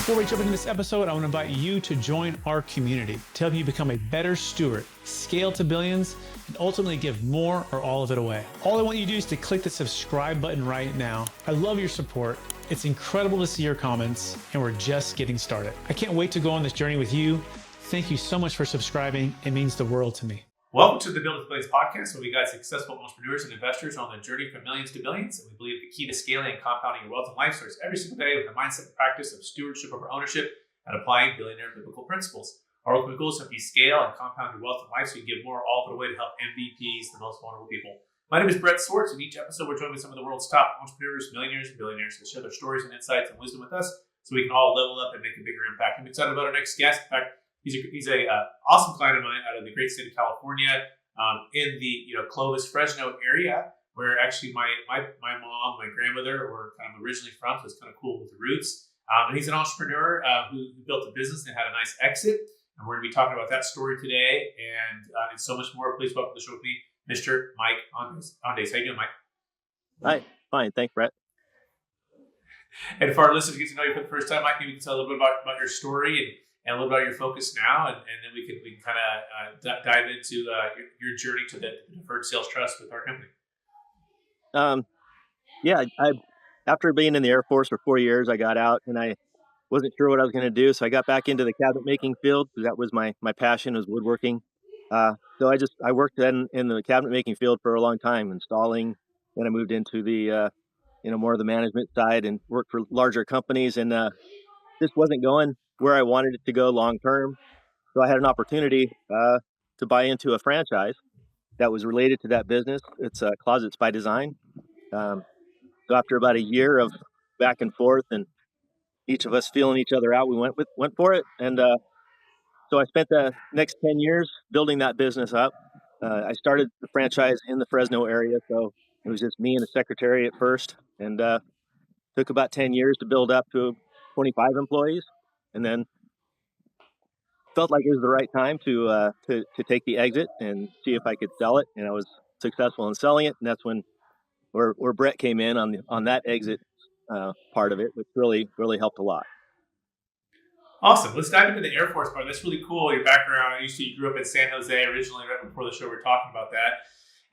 Before we jump into this episode, I want to invite you to join our community to help you become a better steward, scale to billions, and ultimately give more or all of it away. All I want you to do is to click the subscribe button right now. I love your support. It's incredible to see your comments, and we're just getting started. I can't wait to go on this journey with you. Thank you so much for subscribing. It means the world to me. Welcome to the Build with Billions podcast, where we guide successful entrepreneurs and investors on the journey from millions to billions. And we believe the key to scaling and compounding your wealth and life starts every single day with the mindset and practice of stewardship over ownership and applying billionaire biblical principles. Our ultimate goal is to help you scale and compound your wealth and life so you can give more all of it away to help MVPs, the most vulnerable people. My name is Brett Swartz, and each episode we're joined with some of the world's top entrepreneurs, millionaires, and billionaires to share their stories and insights and wisdom with us so we can all level up and make a bigger impact. I'm excited about our next guest. In fact, he's a awesome client of mine out of the great state of California. In the Clovis, Fresno area, where actually my mom, my grandmother were kind of originally from, so it's kind of cool with the roots. And he's an entrepreneur who built a business and had a nice exit. And we're going to be talking about that story today and so much more. Please welcome to the show with me, Mr. Mike Ondes. How you doing, Mike? Hi, fine. Thanks, Brett. And for our listeners to get to know you for the first time, Mike, maybe you can tell a little bit about your story and a little bit about your focus now, and then we can kind of dive into your journey to the deferred sales trust with our company. I after being in the Air Force for 4 years, I got out and I wasn't sure what I was going to do, so I got back into the cabinet making field because that was my passion, was woodworking. So I worked then in the cabinet making field for a long time, installing. Then I moved into the more of the management side and worked for larger companies, and this wasn't going where I wanted it to go long term. So I had an opportunity to buy into a franchise that was related to that business. It's Closets by Design. So after about a year of back and forth and each of us feeling each other out, we went for it. And so I spent the next 10 years building that business up. I started the franchise in the Fresno area, so it was just me and a secretary at first, and took about 10 years to build up to 25 employees. And then felt like it was the right time to take the exit and see if I could sell it. And I was successful in selling it. And that's where Brett came in on that exit part of it, which really helped a lot. Awesome. Let's dive into the Air Force part. That's really cool. Your background. You grew up in San Jose originally, right before the show. We were talking about that.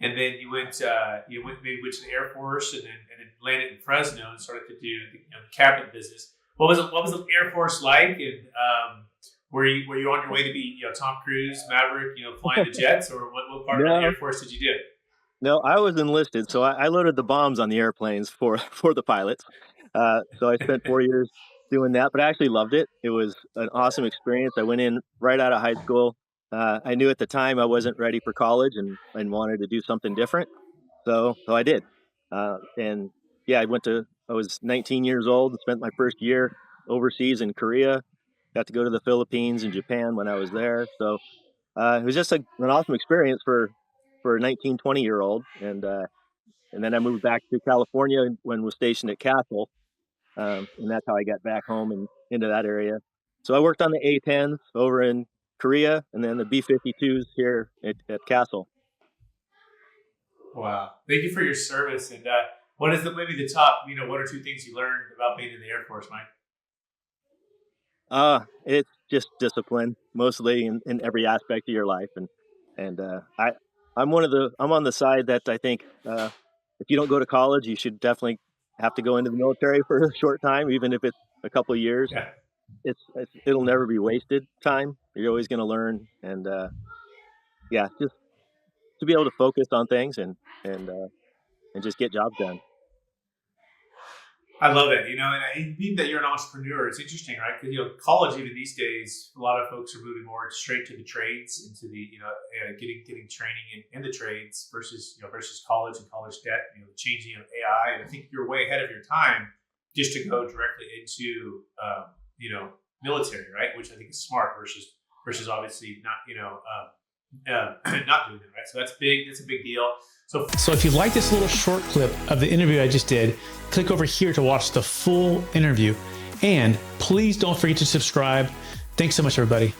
And then you went to the Air Force and then landed in Fresno and started to do the cabinet business. What was the Air Force like? And were you on your way to be Tom Cruise, Maverick, flying the jets, or what part of the Air Force did you do? No, I was enlisted, so I loaded the bombs on the airplanes for the pilots. So I spent 4 years doing that, but I actually loved it. It was an awesome experience. I went in right out of high school. I knew at the time I wasn't ready for college and wanted to do something different, so I did. I was 19 years old and spent my first year overseas in Korea. Got to go to the Philippines and Japan when I was there. So it was just an awesome experience for a 19, 20-year-old. And then I moved back to California when I was stationed at Castle. And that's how I got back home and into that area. So I worked on the A-10s over in Korea and then the B-52s here at Castle. Wow. Thank you for your service. And what is maybe the top, one or two things you learned about being in the Air Force, Mike? It's just discipline, mostly in every aspect of your life. And I'm on the side that I think if you don't go to college, you should definitely have to go into the military for a short time, even if it's a couple of years. Yeah. It'll never be wasted time. You're always going to learn, and just to be able to focus on things and just get jobs done. I love it, and I mean that you're an entrepreneur. It's interesting, right? Because college, even these days, a lot of folks are moving more straight to the trades, into the getting training in the trades versus college and college debt. Changing AI, and I think you're way ahead of your time just to go directly into military, right? Which I think is smart versus obviously not not doing it, right? So that's big. That's a big deal. So if you like this little short clip of the interview I just did, click over here to watch the full interview. And please don't forget to subscribe. Thanks so much, everybody.